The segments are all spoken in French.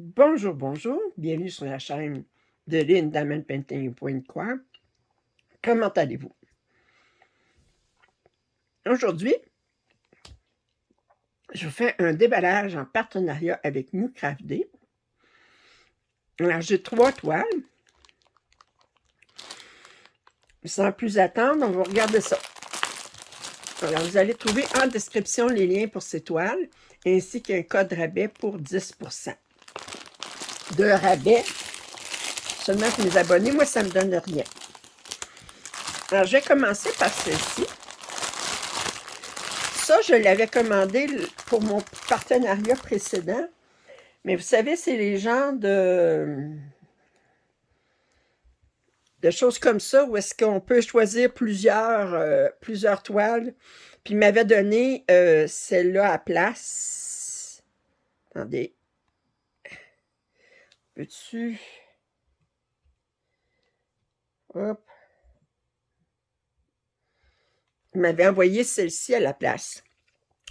Bonjour, bonjour, bienvenue sur la chaîne de lindamanpainting.com. Comment allez-vous? Aujourd'hui, je vous fais un déballage en partenariat avec MouCraftD. Alors, j'ai 3 toiles. Sans plus attendre, on va regarder ça. Alors, vous allez trouver en description les liens pour ces toiles, ainsi qu'un code rabais pour 10% de rabais. Seulement pour mes abonnés, moi, ça ne me donne rien. Alors, je vais commencer par celle-ci. Ça, je l'avais commandé pour mon partenariat précédent. Mais vous savez, c'est les genres de choses comme ça où est-ce qu'on peut choisir plusieurs toiles. Puis il m'avait donné celle-là à place. Attendez. Peux-tu... Hop. Il m'avait envoyé celle-ci à la place.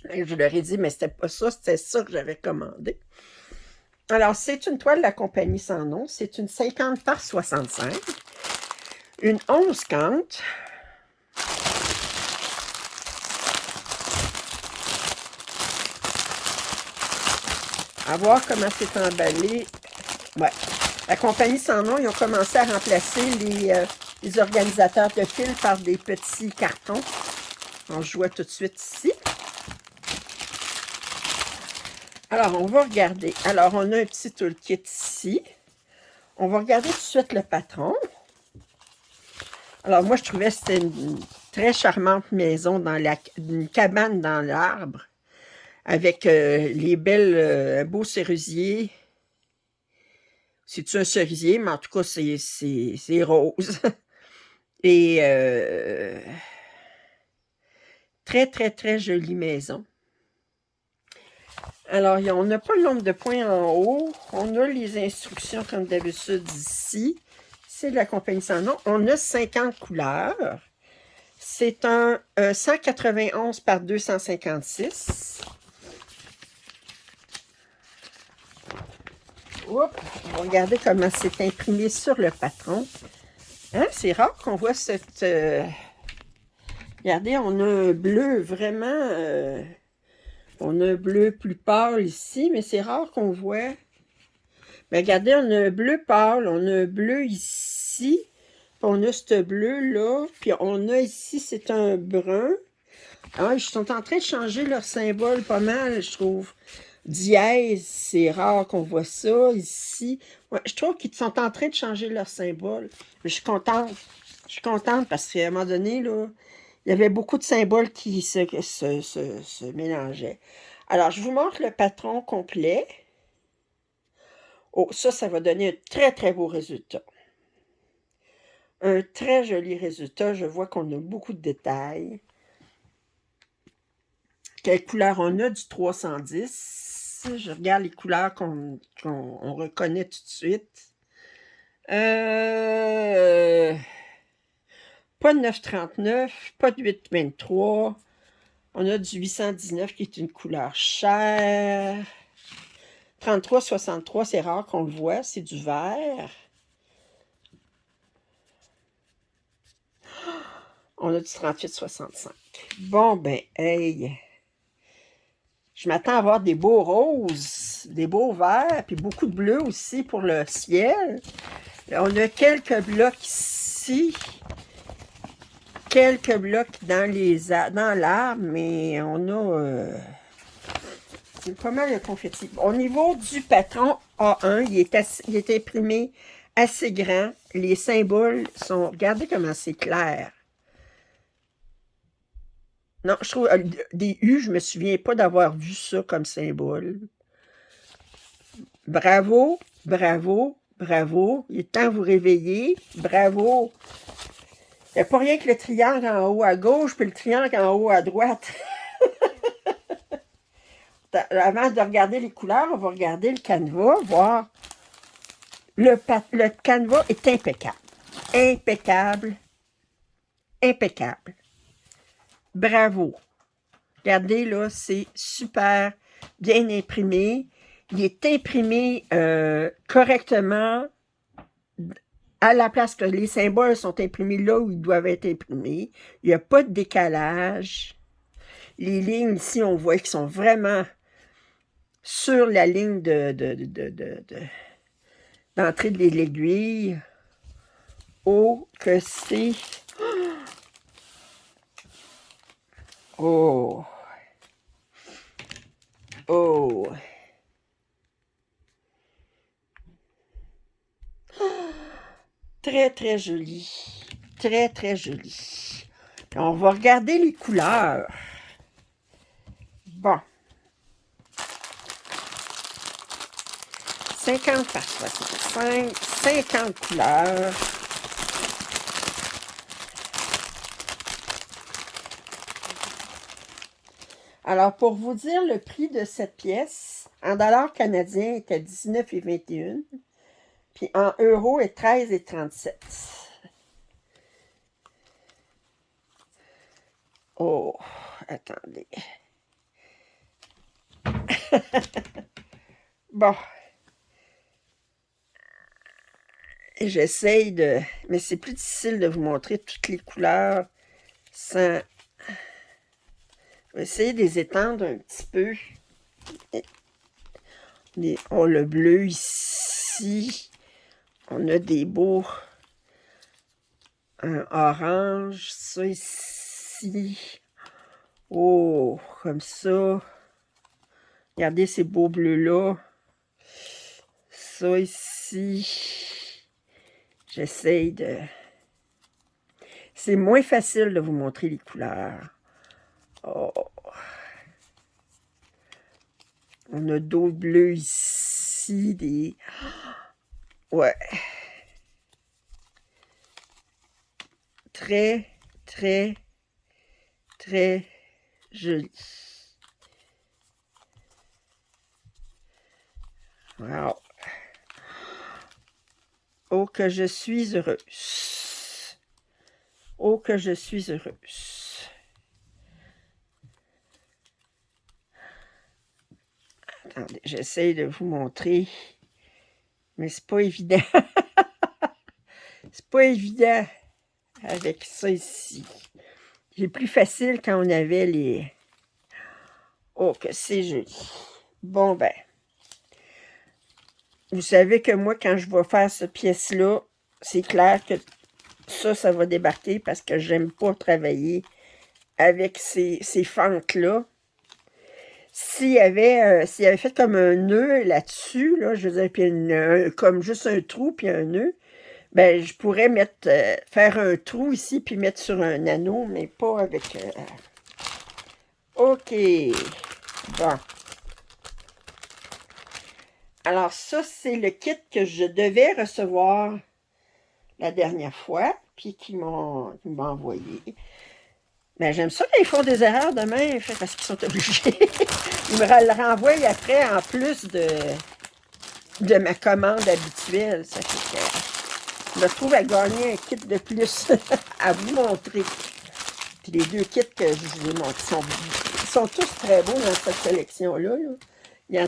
Et je leur ai dit, mais c'était pas ça, c'était ça que j'avais commandé. Alors, c'est une toile de la compagnie sans nom. C'est une 50 par 65. Une 11 cantes. À voir comment c'est emballé. Ouais. La compagnie sans nom, ils ont commencé à remplacer les organisateurs de fil par des petits cartons. On joue tout de suite ici. Alors, on va regarder. Alors, on a un petit toolkit ici. On va regarder tout de suite le patron. Alors, moi, je trouvais que c'était une très charmante maison dans une cabane dans l'arbre avec les beaux cerisiers. C'est-tu un cerisier? Mais en tout cas, c'est rose. Et très, très, très jolie maison. Alors, on n'a pas le nombre de points en haut. On a les instructions, comme d'habitude, ici. C'est de la compagnie sans nom. On a 50 couleurs. C'est un 191 par 256. Oups, on va regarder comment c'est imprimé sur le patron. Hein, c'est rare qu'on voit cette... Regardez, on a un bleu vraiment... on a un bleu plus pâle ici, mais c'est rare qu'on voit... Mais regardez, on a un bleu pâle, on a un bleu ici, puis on a ce bleu-là, puis on a ici, c'est un brun. Ah, ils sont en train de changer leur symbole pas mal, je trouve. Dièse, c'est rare qu'on voit ça ici. Ouais, je trouve qu'ils sont en train de changer leur symbole. Mais je suis contente. Je suis contente parce qu'à un moment donné, là, il y avait beaucoup de symboles qui se mélangeaient. Alors, je vous montre le patron complet. Oh, ça va donner un très, très beau résultat. Un très joli résultat. Je vois qu'on a beaucoup de détails. Quelle couleur on a? Du 310. Je regarde les couleurs qu'on reconnaît tout de suite. Pas de 939, pas de 823. On a du 819 qui est une couleur chère. 3363, c'est rare qu'on le voit, c'est du vert. On a du 3865. Bon, ben, hey! Je m'attends à avoir des beaux roses, des beaux verts, puis beaucoup de bleu aussi pour le ciel. On a quelques blocs ici, quelques blocs dans l'arbre, mais on a c'est pas mal de confetti. Au niveau du patron A1, il est imprimé assez grand. Les symboles sont... Regardez comment c'est clair. Non, je trouve des U, je me souviens pas d'avoir vu ça comme symbole. Bravo, bravo, bravo. Il est temps de vous réveiller. Bravo. Il n'y a pas rien que le triangle en haut à gauche puis le triangle en haut à droite. Avant de regarder les couleurs, on va regarder le canevas, voir. Le canevas est impeccable. Impeccable. Impeccable. Bravo. Regardez, là, c'est super bien imprimé. il est imprimé correctement à la place que les symboles sont imprimés là où ils doivent être imprimés. Il n'y a pas de décalage. Les lignes ici, on voit qu'ils sont vraiment sur la ligne d'entrée de l'aiguille. Oh, que c'est... Oh! Oh! Très, très joli. Très, très joli. On va regarder les couleurs. Bon. 50 par 65, 50 couleurs. Alors, pour vous dire le prix de cette pièce, en dollars canadiens, est à 19,21 $, puis en euros, est 13,37 $. Oh, attendez. Bon. J'essaye de... Mais c'est plus difficile de vous montrer toutes les couleurs sans... Je vais essayer de les étendre un petit peu. On a le bleu ici. On a des beaux... Un orange, ça ici. Oh, comme ça. Regardez ces beaux bleus-là. Ça ici. J'essaye de... C'est moins facile de vous montrer les couleurs. Oh. On a d'autres bleus ici. Des... Ouais. Très, très, très joli. Wow. Oh, que je suis heureuse. Oh, que je suis heureuse. Attendez, j'essaye de vous montrer. Mais c'est pas évident. C'est pas évident avec ça ici. C'est plus facile quand on avait les... Oh, que c'est joli. Bon, ben. Vous savez que moi, quand je vais faire cette pièce-là, c'est clair que ça va débarquer parce que j'aime pas travailler avec ces fentes-là. S'il y avait fait comme un nœud là-dessus, là, je veux dire, puis comme juste un trou puis un nœud, ben je pourrais mettre faire un trou ici puis mettre sur un anneau, mais pas avec... OK. Bon. Alors ça, c'est le kit que je devais recevoir la dernière fois, puis qu'ils m'ont envoyé. Mais j'aime ça quand ils font des erreurs de même, parce qu'ils sont obligés. Ils me le renvoient après, en plus de ma commande habituelle. Ça fait que je me trouve à gagner un kit de plus à vous montrer. Puis les deux kits que je vous ai montrés sont tous très beaux dans cette sélection-là. Là. Il y a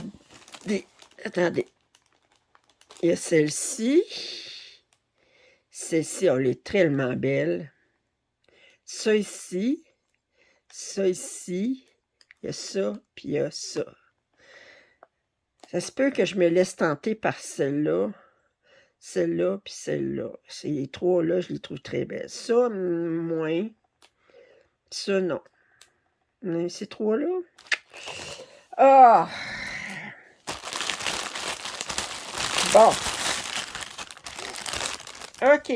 des... Attendez. Il y a celle-ci. Celle-ci, elle est tellement belle. Ça ici. Ça ici. Il y a ça, puis il y a ça. Ça se peut que je me laisse tenter par celle-là. Celle-là, puis celle-là. Ces trois-là, je les trouve très belles. Ça, moins. Ça, non. Mais ces trois-là... Ah! Bon. OK.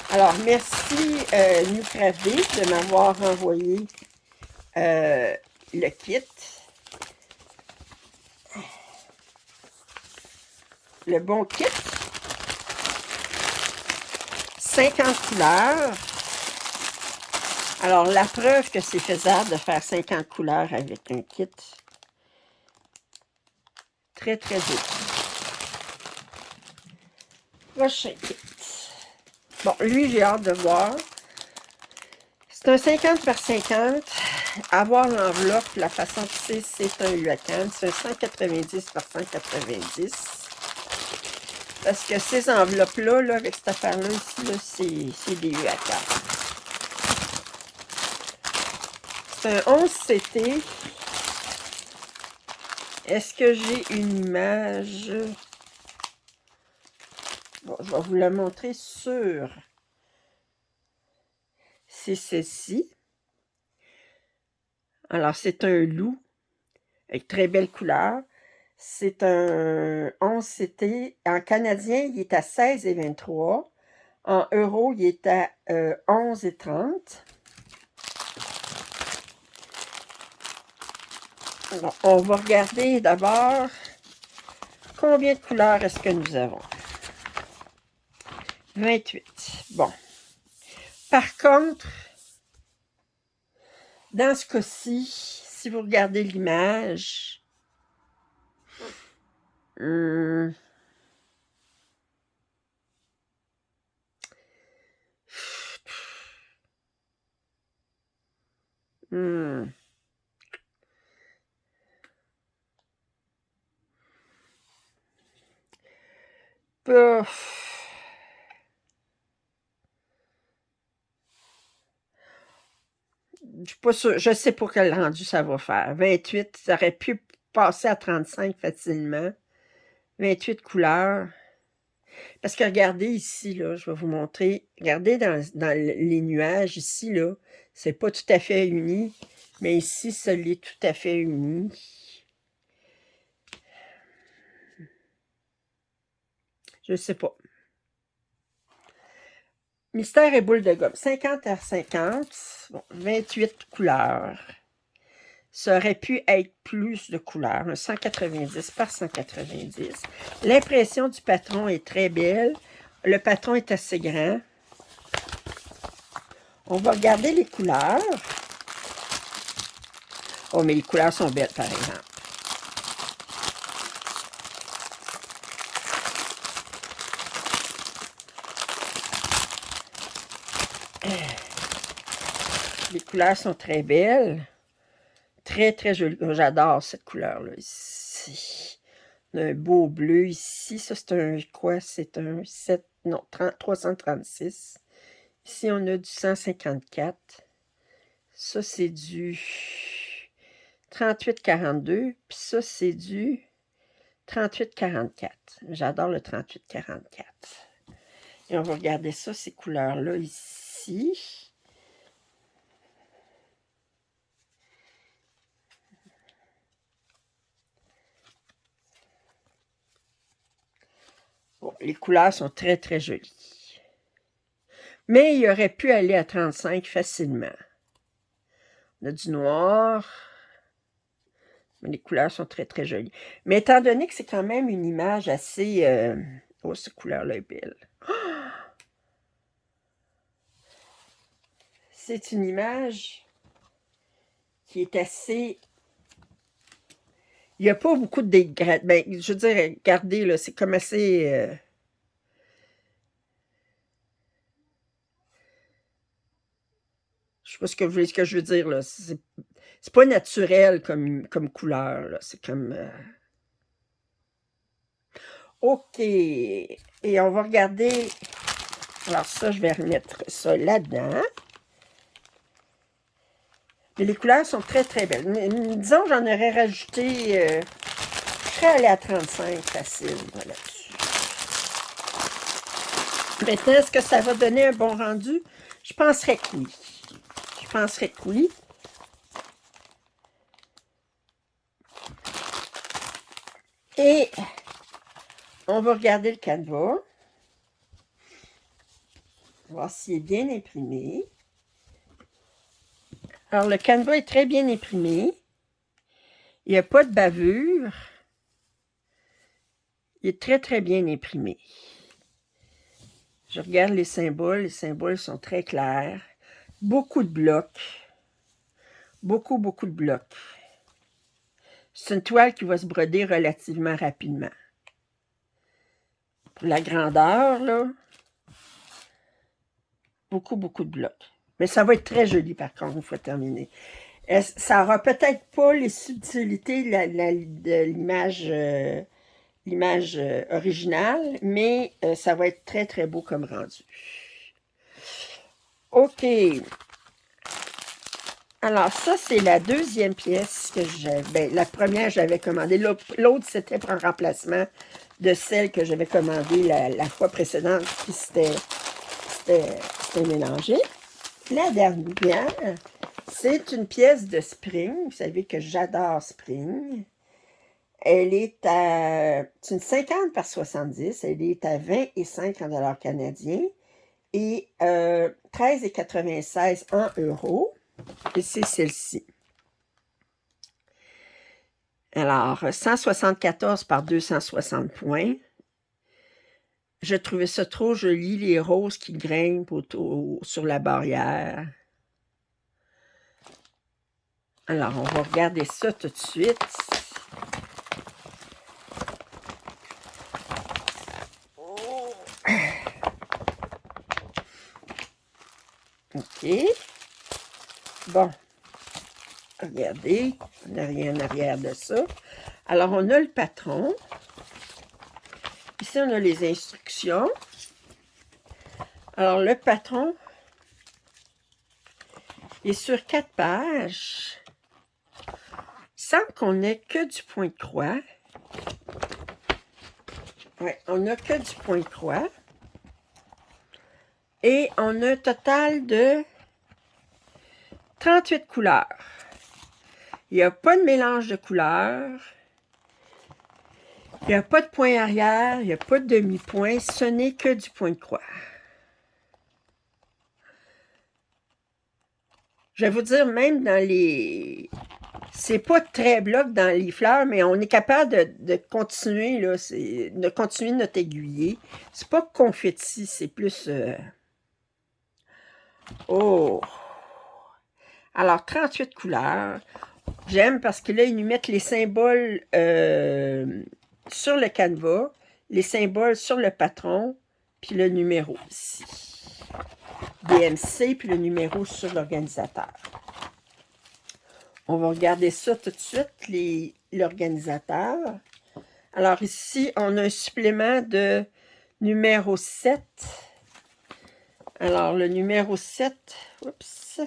Alors, merci Nucravé de m'avoir envoyé le kit. Le bon kit. 50 couleurs. Alors, la preuve que c'est faisable de faire 50 couleurs avec un kit. Très, très joli. Prochain kit. Bon, lui, j'ai hâte de voir. C'est un 50 par 50. avoir l'enveloppe, la façon que c'est un UACAN. C'est un 190 par 190. Parce que ces enveloppes-là, là, avec cette affaire-là ici, c'est des UACAN. C'est un 11 CT. Est-ce que j'ai une image? Bon, je vais vous la montrer sur. C'est celle-ci. Alors, c'est un loup avec très belle couleur. C'est un 11 CT. En canadien, il est à 16,23. En euros, il est à 11,30. Bon, on va regarder d'abord combien de couleurs est-ce que nous avons. 28. Bon. Par contre, dans ce cas-ci, si vous regardez l'image, je suis pas sûre, je sais pas quel rendu ça va faire. 28, ça aurait pu passer à 35 facilement. 28 couleurs. Parce que regardez ici, là, je vais vous montrer. Regardez dans les nuages ici, là, c'est pas tout à fait uni. Mais ici, ça l'est tout à fait uni. Je sais pas. Mystère et boule de gomme. 50 à 50. Bon, 28 couleurs. Ça aurait pu être plus de couleurs. Un 190 par 190. L'impression du patron est très belle. Le patron est assez grand. On va regarder les couleurs. Oh, mais les couleurs sont belles, par exemple. Les couleurs sont très belles. Très, très jolie. J'adore cette couleur-là ici. On a un beau bleu ici. Ça, c'est un quoi? C'est un 7, non, 336. Ici, on a du 154. Ça, c'est du 38,42. Puis ça, c'est du 38,44. J'adore le 38,44. Et on va regarder ça, ces couleurs-là ici. Bon, les couleurs sont très, très jolies. Mais il aurait pu aller à 35 facilement. On a du noir. Mais les couleurs sont très, très jolies. Mais étant donné que c'est quand même une image assez... Oh, cette couleur-là est belle. C'est une image qui est assez... Il n'y a pas beaucoup de dégradés. Ben, je veux dire, regardez, là, c'est comme assez... Je sais pas ce que je veux dire, là. C'est pas naturel comme couleur, là. C'est comme... OK. Et on va regarder... Alors ça, je vais remettre ça là-dedans. Mais les couleurs sont très, très belles. Mais, disons que j'en aurais rajouté... je serais allée à 35 facile là-dessus. Maintenant, est-ce que ça va donner un bon rendu? Je penserais que oui. Je penserais que oui. Et on va regarder le canevas. Voir s'il est bien imprimé. Alors, le canevas est très bien imprimé. Il n'y a pas de bavure. Il est très, très bien imprimé. Je regarde les symboles. Les symboles sont très clairs. Beaucoup de blocs. Beaucoup, beaucoup de blocs. C'est une toile qui va se broder relativement rapidement. Pour la grandeur, là, beaucoup, beaucoup de blocs. Mais ça va être très joli, par contre, une fois terminé. Ça aura peut-être pas les subtilités de l'image originale, mais ça va être très, très beau comme rendu. OK. Alors, ça, c'est la deuxième pièce que j'avais. Ben, la première, j'avais commandé. L'autre, c'était pour un remplacement de celle que j'avais commandée la fois précédente, qui c'était mélangé. La dernière, c'est une pièce de Spring. Vous savez que j'adore Spring. Elle est à... C'est une 50 par 70. Elle est à 20,5 en dollars canadiens et 13,96 en euros. Et c'est celle-ci. Alors, 174 par 260 points. Je trouvais ça trop joli, les roses qui grimpent sur la barrière. Alors, on va regarder ça tout de suite. OK. Bon. Regardez, on n'a rien en arrière de ça. Alors, on a le patron. Ici, on a les instructions. Alors, le patron est sur 4 pages. Il semble qu'on n'ait que du point de croix. Oui, on n'a que du point de croix. Et on a un total de 38 couleurs. Il n'y a pas de mélange de couleurs. Il n'y a pas de point arrière. Il n'y a pas de demi-point. Ce n'est que du point de croix. Je vais vous dire, même dans les... C'est pas très bloc dans les fleurs, mais on est capable de continuer, là, de continuer notre aiguiller. C'est pas confetti, c'est plus... Oh! Alors, 38 couleurs. J'aime parce que là, ils nous mettent les symboles sur le canevas, les symboles sur le patron, puis le numéro ici. DMC, puis le numéro sur l'organisateur. On va regarder ça tout de suite, l'organisateur. Alors ici, on a un supplément de numéro 7. Alors, le numéro 7, oups,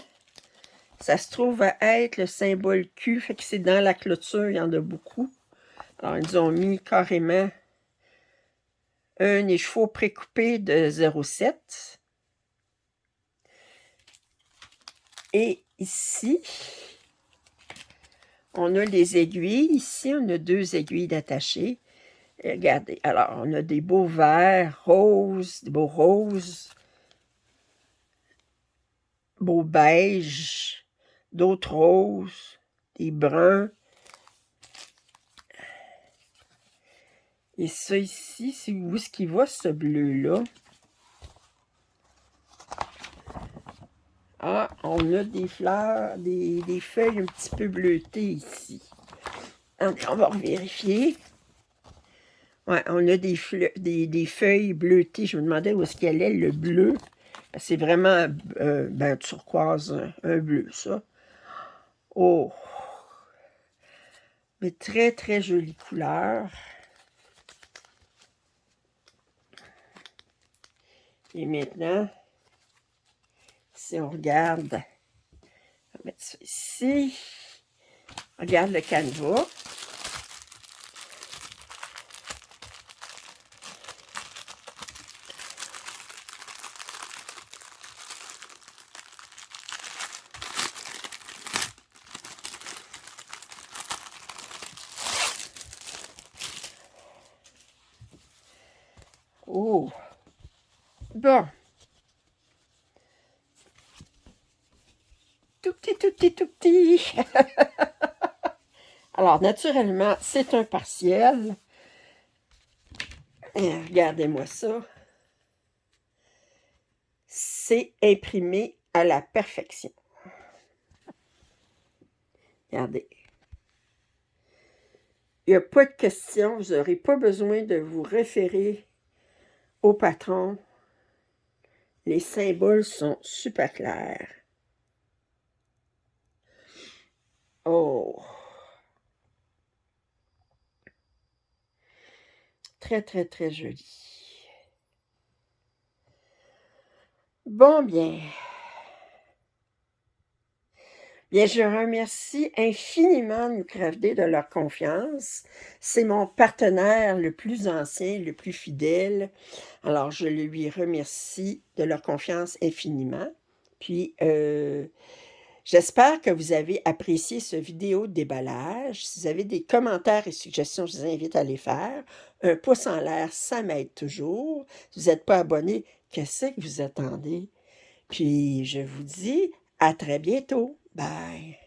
ça se trouve à être le symbole Q, fait que c'est dans la clôture, il y en a beaucoup. Alors, ils ont mis carrément un écheveau précoupé de 0,7. Et ici, on a les aiguilles. Ici, on a 2 aiguilles d'attacher. Regardez, alors, on a des beaux verts, roses, des beaux roses, beaux beiges, d'autres roses, des bruns. Et ça ici, c'est où est-ce qu'il va, ce bleu-là? Ah, on a des fleurs, des feuilles un petit peu bleutées ici. On va vérifier. Ouais, on a des feuilles bleutées. Je me demandais où est-ce qu'elle est, le bleu. C'est vraiment turquoise, un bleu, ça. Oh! Mais très, très jolie couleur. Et maintenant, si on regarde, on va mettre ça ici. Regarde le canevas. Oh! Bon. Tout petit, tout petit, tout petit. Alors, naturellement, c'est un partiel. Et regardez-moi ça. C'est imprimé à la perfection. Regardez. Il n'y a pas de question. Vous n'aurez pas besoin de vous référer au patron. Les symboles sont super clairs. Oh! Très, très, très joli. Bon, bien. Bien, je remercie infiniment Nucrafd de leur confiance. C'est mon partenaire le plus ancien, le plus fidèle. Alors, je lui remercie de leur confiance infiniment. Puis, j'espère que vous avez apprécié ce vidéo de déballage. Si vous avez des commentaires et suggestions, je vous invite à les faire. Un pouce en l'air, ça m'aide toujours. Si vous n'êtes pas abonné, qu'est-ce que vous attendez? Puis, je vous dis à très bientôt. Bye!